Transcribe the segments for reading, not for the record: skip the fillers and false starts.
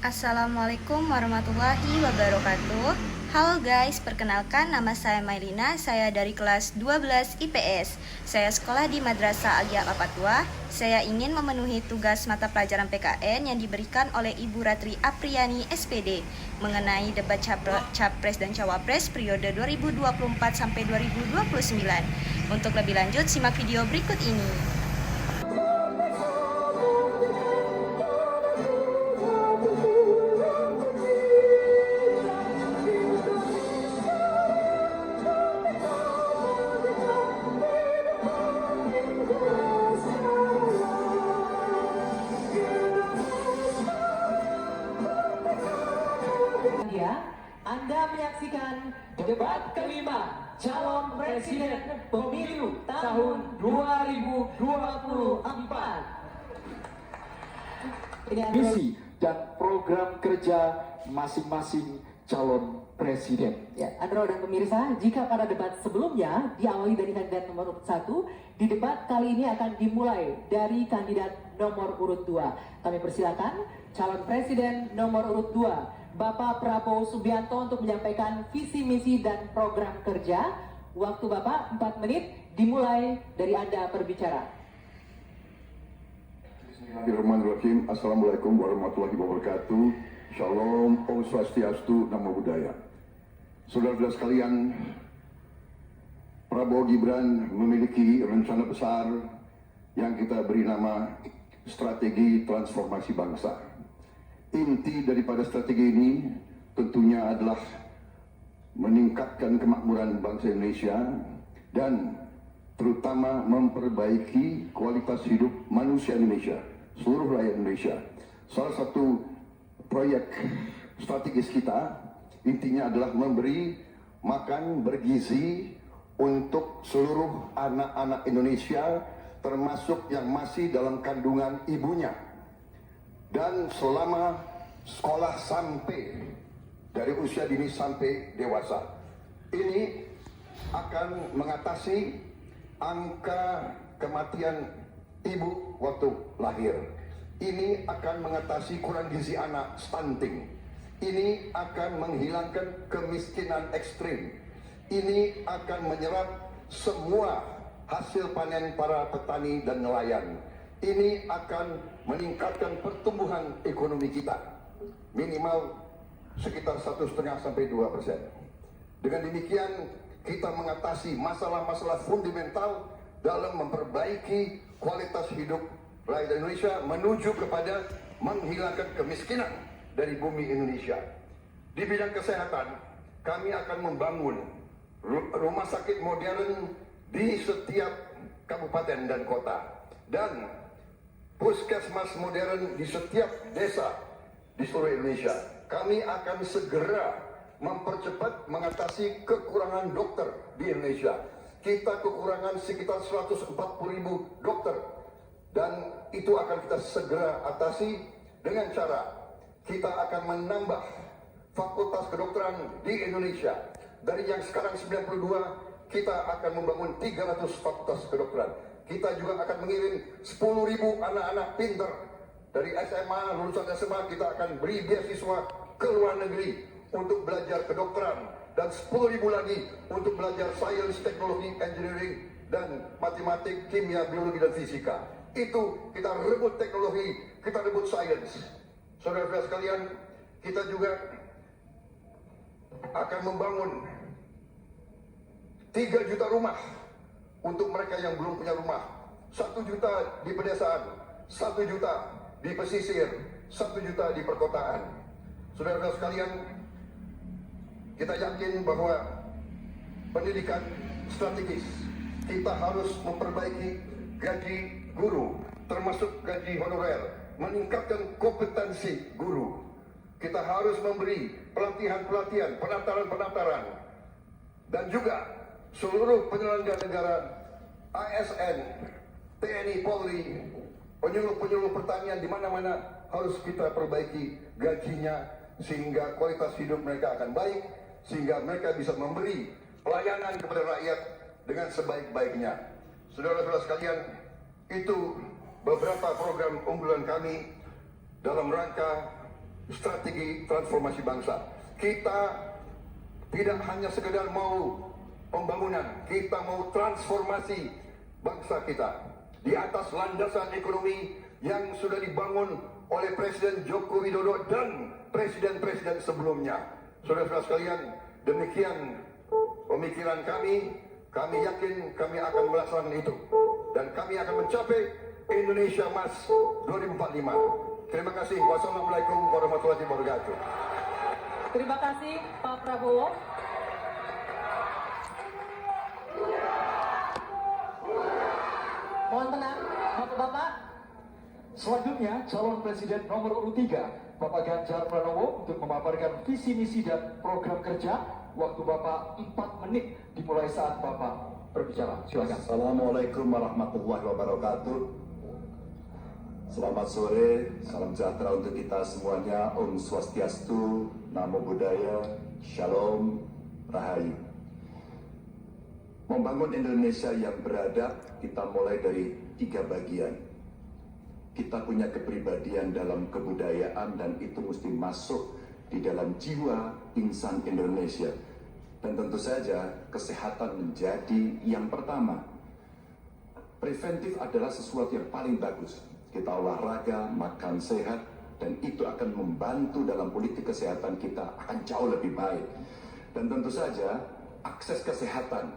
Assalamualaikum warahmatullahi wabarakatuh. Halo guys, perkenalkan nama saya Mailina, saya dari kelas 12 IPS. Saya sekolah di Madrasah Alia Papatua. Saya ingin memenuhi tugas mata pelajaran PKN yang diberikan oleh Ibu Ratri Apriani SPD mengenai debat Capres dan Cawapres periode 2024 sampai 2029. Untuk lebih lanjut, simak video berikut ini. Anda menyaksikan debat kelima calon presiden pemilu tahun 2024. Misi dan program kerja masing-masing calon presiden. Ya, Andro dan pemirsa, jika pada debat sebelumnya diawali dari kandidat nomor urut 1, di debat kali ini akan dimulai dari kandidat nomor urut 2. Kami persilakan calon presiden nomor urut 2, Bapak Prabowo Subianto untuk menyampaikan visi misi dan program kerja. Waktu Bapak 4 menit, dimulai dari Anda berbicara. Bismillahirrahmanirrahim. Assalamualaikum warahmatullahi wabarakatuh. Shalom, Om Swastiastu, Namo Buddhaya. Saudara-saudara sekalian, Prabowo Gibran memiliki rencana besar yang kita beri nama strategi transformasi bangsa. Inti daripada strategi ini tentunya adalah meningkatkan kemakmuran bangsa Indonesia dan terutama memperbaiki kualitas hidup manusia Indonesia, seluruh rakyat Indonesia. Salah satu proyek strategis kita intinya adalah memberi makan bergizi untuk seluruh anak-anak Indonesia, termasuk yang masih dalam kandungan ibunya. Dan selama sekolah sampai dari usia dini sampai dewasa, ini akan mengatasi angka kematian ibu waktu lahir. Ini akan mengatasi kurang gizi anak, stunting. Ini akan menghilangkan kemiskinan ekstrim. Ini akan menyerap semua hasil panen para petani dan nelayan. Ini akan meningkatkan pertumbuhan ekonomi kita minimal sekitar 1,5 sampai 2%. Dengan demikian kita mengatasi masalah-masalah fundamental dalam memperbaiki kualitas hidup rakyat Indonesia menuju kepada menghilangkan kemiskinan dari bumi Indonesia. Di bidang kesehatan, kami akan membangun rumah sakit modern di setiap kabupaten dan kota dan puskesmas modern di setiap desa di seluruh Indonesia. Kami akan segera mempercepat mengatasi kekurangan dokter di Indonesia. Kita kekurangan sekitar 140.000 dokter dan itu akan kita segera atasi dengan cara kita akan menambah fakultas kedokteran di Indonesia. Dari yang sekarang 92, kita akan membangun 300 fakultas kedokteran. Kita juga akan mengirim 10.000 anak-anak pintar dari SMA, lulusan SMA, kita akan beri beasiswa ke luar negeri untuk belajar kedokteran dan 10.000 lagi untuk belajar sains, teknologi, engineering dan matematik, kimia, biologi dan fisika. Itu kita rebut teknologi, kita rebut sains. Saudara-saudara sekalian, kita juga akan membangun 3 juta rumah untuk mereka yang belum punya rumah. 1 juta di pedesaan, 1 juta di pesisir, 1 juta di perkotaan. Saudara-saudara sekalian, kita yakin bahwa pendidikan strategis. Kita harus memperbaiki gaji guru, termasuk gaji honorer, meningkatkan kompetensi guru. Kita harus memberi pelatihan-pelatihan, penataran-penataran, dan juga seluruh penyelenggara negara, ASN, TNI, Polri, penyuluh-penyuluh pertanian di mana-mana harus kita perbaiki gajinya sehingga kualitas hidup mereka akan baik, sehingga mereka bisa memberi pelayanan kepada rakyat dengan sebaik-baiknya. Saudara-saudara sekalian, itu beberapa program unggulan kami dalam rangka strategi transformasi bangsa. Kita tidak hanya sekedar mau pembangunan, kita mau transformasi bangsa kita di atas landasan ekonomi yang sudah dibangun oleh Presiden Joko Widodo dan presiden-presiden sebelumnya. Saudara-saudara sekalian, demikian pemikiran kami. Kami yakin kami akan melaksanakan itu dan kami akan mencapai Indonesia Emas 2045. Terima kasih. Wassalamualaikum warahmatullahi wabarakatuh. Terima kasih Pak Prabowo. Mohon tenang, Bapak-bapak. Selanjutnya, calon presiden nomor urut 3, Bapak Ganjar Pranowo, untuk memaparkan visi misi dan program kerja. Waktu Bapak 4 menit dimulai saat Bapak berbicara. Silakan. Assalamualaikum warahmatullahi wabarakatuh. Selamat sore, salam sejahtera untuk kita semuanya. Om Swastiastu, Namo Buddhaya, Shalom, Rahayu. Membangun Indonesia yang beradab, kita mulai dari 3 bagian. Kita punya kepribadian dalam kebudayaan dan itu mesti masuk di dalam jiwa insan Indonesia. Dan tentu saja kesehatan menjadi yang pertama. Preventif adalah sesuatu yang paling bagus. Kita olahraga, makan sehat, dan itu akan membantu dalam politik kesehatan kita akan jauh lebih baik. Dan tentu saja akses kesehatan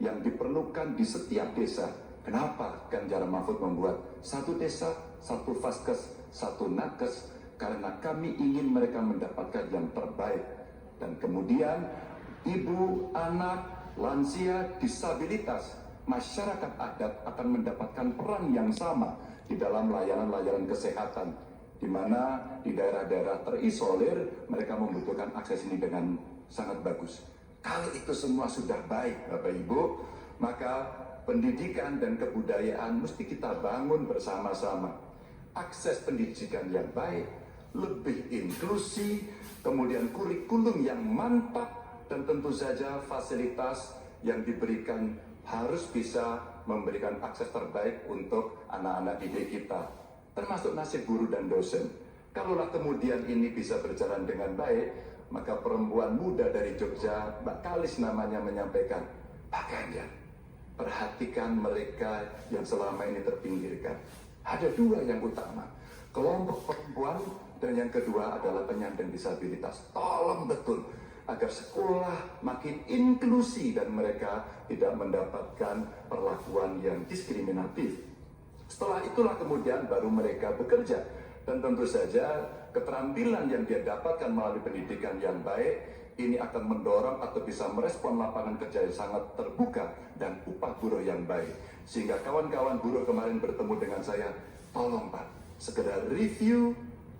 yang diperlukan di setiap desa. Kenapa Ganjar Mahfud membuat satu desa, satu vaskes, satu nakes? Karena kami ingin mereka mendapatkan yang terbaik. Dan kemudian ibu, anak, lansia, disabilitas, masyarakat adat akan mendapatkan peran yang sama di dalam layanan-layanan kesehatan, di mana di daerah-daerah terisolir mereka membutuhkan akses ini dengan sangat bagus. Kalau itu semua sudah baik, Bapak Ibu, maka pendidikan dan kebudayaan mesti kita bangun bersama-sama. Akses pendidikan yang baik, lebih inklusi, kemudian kurikulum yang mantap, dan tentu saja fasilitas yang diberikan harus bisa memberikan akses terbaik untuk anak-anak didik kita, termasuk nasib guru dan dosen. Kalaulah kemudian ini bisa berjalan dengan baik, maka perempuan muda dari Jogja, Mbak Kalis namanya, menyampaikan, Pak Ganjar, perhatikan mereka yang selama ini terpinggirkan. Ada 2 yang utama, kelompok perempuan, dan yang kedua adalah penyandang disabilitas. Tolong betul agar sekolah makin inklusi dan mereka tidak mendapatkan perlakuan yang diskriminatif. Setelah itulah kemudian baru mereka bekerja. Dan tentu saja keterampilan yang dia dapatkan melalui pendidikan yang baik ini akan mendorong atau bisa merespon lapangan kerja yang sangat terbuka dan upah buruh yang baik. Sehingga kawan-kawan buruh kemarin bertemu dengan saya, tolong Pak, sekedar review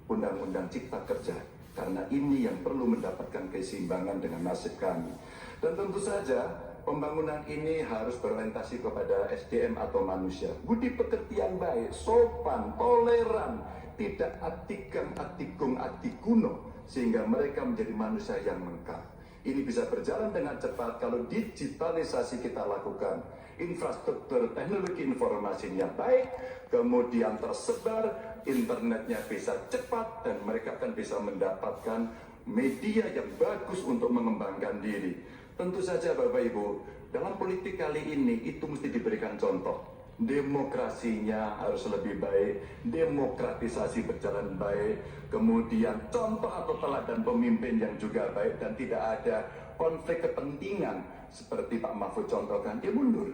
Undang-Undang Cipta Kerja, karena ini yang perlu mendapatkan keseimbangan dengan nasib kami. Dan tentu saja pembangunan ini harus berorientasi kepada SDM atau manusia. Budi pekerti yang baik, sopan, toleran, tidak atikung atikuno, sehingga mereka menjadi manusia yang lengkap. Ini bisa berjalan dengan cepat kalau digitalisasi kita lakukan. Infrastruktur teknologi informasinya baik, kemudian tersebar, internetnya bisa cepat, dan mereka akan bisa mendapatkan media yang bagus untuk mengembangkan diri. Tentu saja Bapak Ibu, dalam politik kali ini itu mesti diberikan contoh. Demokrasinya harus lebih baik, demokratisasi berjalan baik, kemudian contoh atau teladan pemimpin yang juga baik dan tidak ada konflik kepentingan seperti Pak Mahfud contohkan, dia mundur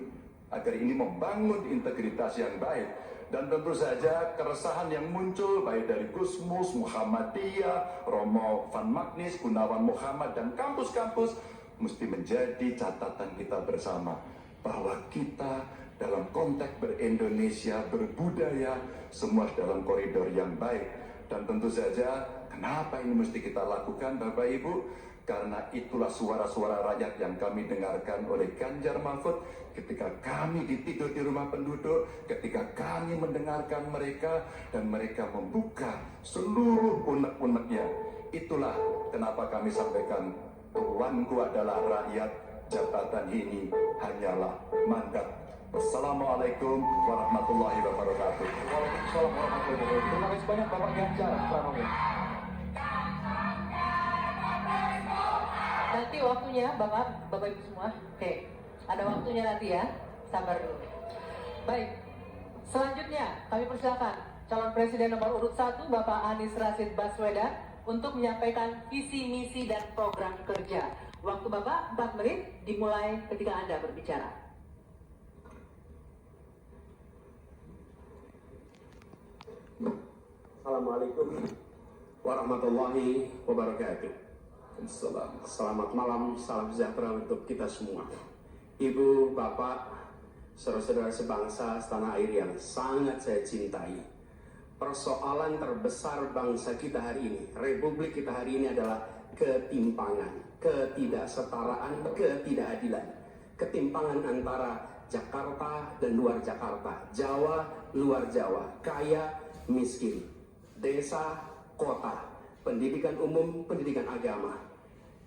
agar ini membangun integritas yang baik. Dan tentu saja keresahan yang muncul baik dari Gusmus, Muhammadiyah, Romo Van Magnis, Gunawan Muhammad, dan kampus-kampus mesti menjadi catatan kita bersama bahwa kita dalam konteks ber-Indonesia, berbudaya, semua dalam koridor yang baik. Dan tentu saja kenapa ini mesti kita lakukan Bapak Ibu? Karena itulah suara-suara rakyat yang kami dengarkan oleh Ganjar Mahfud ketika kami tidur di rumah penduduk, ketika kami mendengarkan mereka dan mereka membuka seluruh unek-uneknya. Itulah kenapa kami sampaikan, tuanku adalah rakyat, jabatan ini hanyalah mandat. Wassalamualaikum warahmatullahi wabarakatuh. Waalaikumsalam warahmatullahi wabarakatuh. Terima kasih banyak Bapak Ganjar Pranowo. Nanti waktunya Bapak Ibu semua. Oke, ada waktunya nanti ya. Sabar dulu. Baik. Selanjutnya kami persilakan calon presiden nomor urut 1 Bapak Anies Rashid Baswedan untuk menyampaikan visi misi dan program kerja. Waktu Bapak 4 menit dimulai ketika Anda berbicara. Assalamualaikum warahmatullahi wabarakatuh. Selamat malam, salam sejahtera untuk kita semua. Ibu, Bapak, saudara-saudara sebangsa setanah air yang sangat saya cintai. Persoalan terbesar bangsa kita hari ini, republik kita hari ini adalah ketimpangan, ketidaksetaraan, ketidakadilan. Ketimpangan antara Jakarta dan luar Jakarta, Jawa, luar Jawa, kaya, miskin, desa, kota, pendidikan umum, pendidikan agama,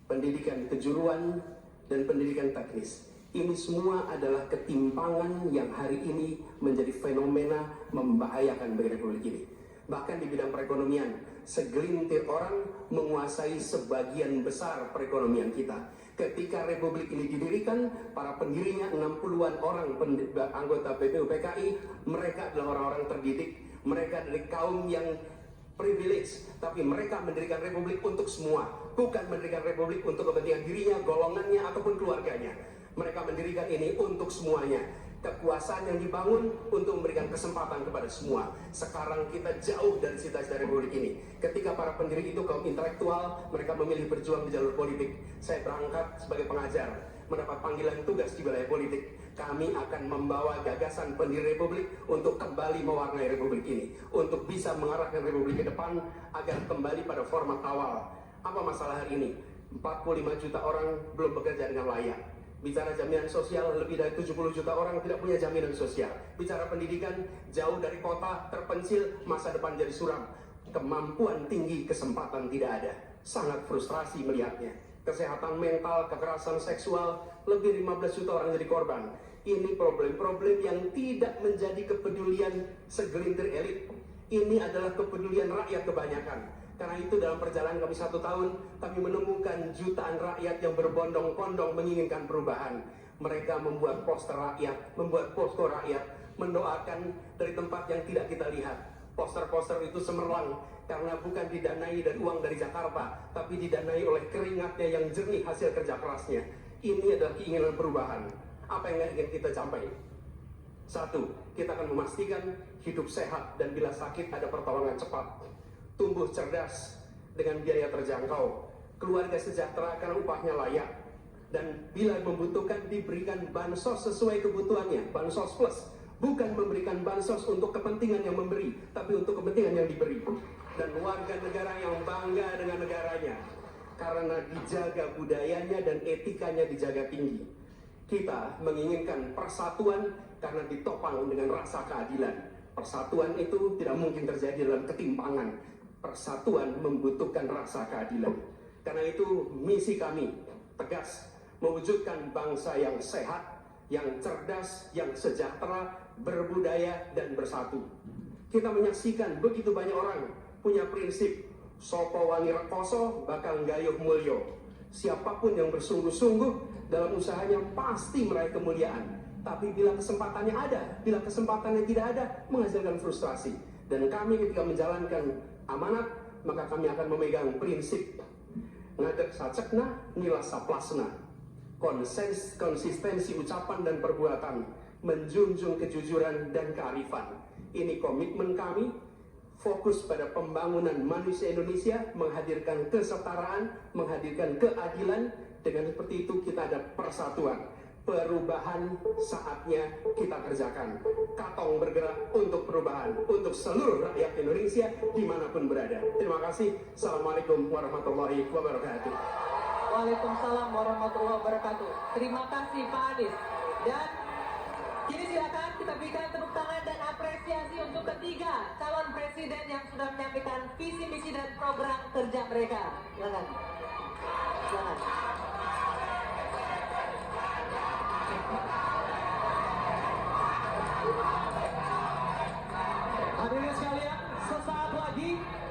pendidikan kejuruan, dan pendidikan teknis. Ini semua adalah ketimpangan yang hari ini menjadi fenomena membahayakan bagi republik ini. Bahkan di bidang perekonomian, segelintir orang menguasai sebagian besar perekonomian kita. Ketika republik ini didirikan, para pendirinya 60-an orang anggota BPUPKI, mereka adalah orang-orang terdidik, mereka dari kaum yang privilege, tapi mereka mendirikan republik untuk semua, bukan mendirikan republik untuk kepentingan dirinya, golongannya, ataupun keluarganya. Mereka mendirikan ini untuk semuanya. Kekuasaan yang dibangun untuk memberikan kesempatan kepada semua. Sekarang kita jauh dari cita-cita republik ini. Ketika para pendiri itu kaum intelektual, mereka memilih berjuang di jalur politik. Saya berangkat sebagai pengajar, mendapat panggilan tugas di wilayah politik. Kami akan membawa gagasan pendiri republik untuk kembali mewarnai republik ini, untuk bisa mengarahkan republik ke depan agar kembali pada format awal. Apa masalah hari ini? 45 juta orang belum bekerja dengan layak. Bicara jaminan sosial, lebih dari 70 juta orang tidak punya jaminan sosial. Bicara pendidikan, jauh dari kota, terpencil, masa depan jadi suram. Kemampuan tinggi, kesempatan tidak ada. Sangat frustrasi melihatnya. Kesehatan mental, kekerasan seksual, lebih 15 juta orang jadi korban. Ini problem-problem yang tidak menjadi kepedulian segelintir elit. Ini adalah kepedulian rakyat kebanyakan. Karena itu dalam perjalanan kami 1 tahun, kami menemukan jutaan rakyat yang berbondong-bondong menginginkan perubahan. Mereka membuat poster rakyat, membuat posko rakyat, mendoakan dari tempat yang tidak kita lihat. Poster-poster itu cemerlang karena bukan didanai dari uang dari Jakarta, tapi didanai oleh keringatnya yang jernih hasil kerja kerasnya. Ini adalah keinginan perubahan. Apa yang ingin kita capai? 1, kita akan memastikan hidup sehat dan bila sakit ada pertolongan cepat. Tumbuh cerdas dengan biaya terjangkau, keluarga sejahtera karena upahnya layak, dan bila membutuhkan diberikan bansos sesuai kebutuhannya, bansos plus, bukan memberikan bansos untuk kepentingan yang memberi, tapi untuk kepentingan yang diberi. Dan warga negara yang bangga dengan negaranya, karena dijaga budayanya dan etikanya dijaga tinggi. Kita menginginkan persatuan karena ditopang dengan rasa keadilan. Persatuan itu tidak mungkin terjadi dalam ketimpangan. Persatuan membutuhkan rasa keadilan. Karena itu misi kami tegas mewujudkan bangsa yang sehat, yang cerdas, yang sejahtera, berbudaya, dan bersatu. Kita menyaksikan begitu banyak orang punya prinsip sopo wangi rekoso bakal gayuh mulyo. Siapapun yang bersungguh-sungguh dalam usahanya pasti meraih kemuliaan. Tapi bila kesempatannya ada, bila kesempatannya tidak ada, menghasilkan frustrasi. Dan kami ketika menjalankan amanat, maka kami akan memegang prinsip ngadeg sacekna, nila saplasna. Konsistensi ucapan dan perbuatan, menjunjung kejujuran dan kearifan. Ini komitmen kami, fokus pada pembangunan manusia Indonesia, menghadirkan kesetaraan, menghadirkan keadilan. Dengan seperti itu kita ada persatuan. Perubahan saatnya kita kerjakan. Katong bergerak untuk perubahan, untuk seluruh rakyat Indonesia dimanapun berada. Terima kasih. Assalamualaikum warahmatullahi wabarakatuh. Waalaikumsalam warahmatullahi wabarakatuh. Terima kasih Pak Anies. Dan kini silakan kita berikan tepuk tangan dan apresiasi untuk ketiga calon presiden yang sudah menyampaikan visi misi dan program kerja mereka. Silakan. Silakan.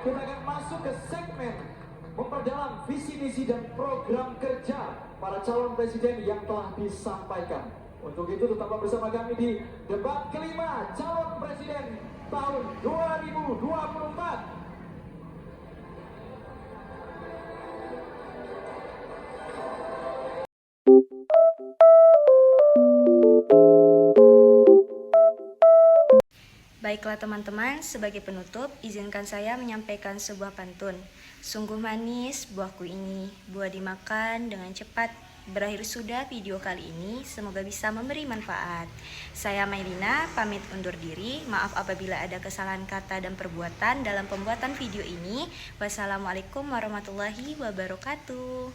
kita akan masuk ke segmen memperdalam visi misi dan program kerja para calon presiden yang telah disampaikan. Untuk itu tetaplah bersama kami di debat kelima calon presiden tahun 2024. Baiklah teman-teman, sebagai penutup, izinkan saya menyampaikan sebuah pantun. Sungguh manis buahku ini, buah dimakan dengan cepat. Berakhir sudah video kali ini, semoga bisa memberi manfaat. Saya Mailina, pamit undur diri. Maaf apabila ada kesalahan kata dan perbuatan dalam pembuatan video ini. Wassalamualaikum warahmatullahi wabarakatuh.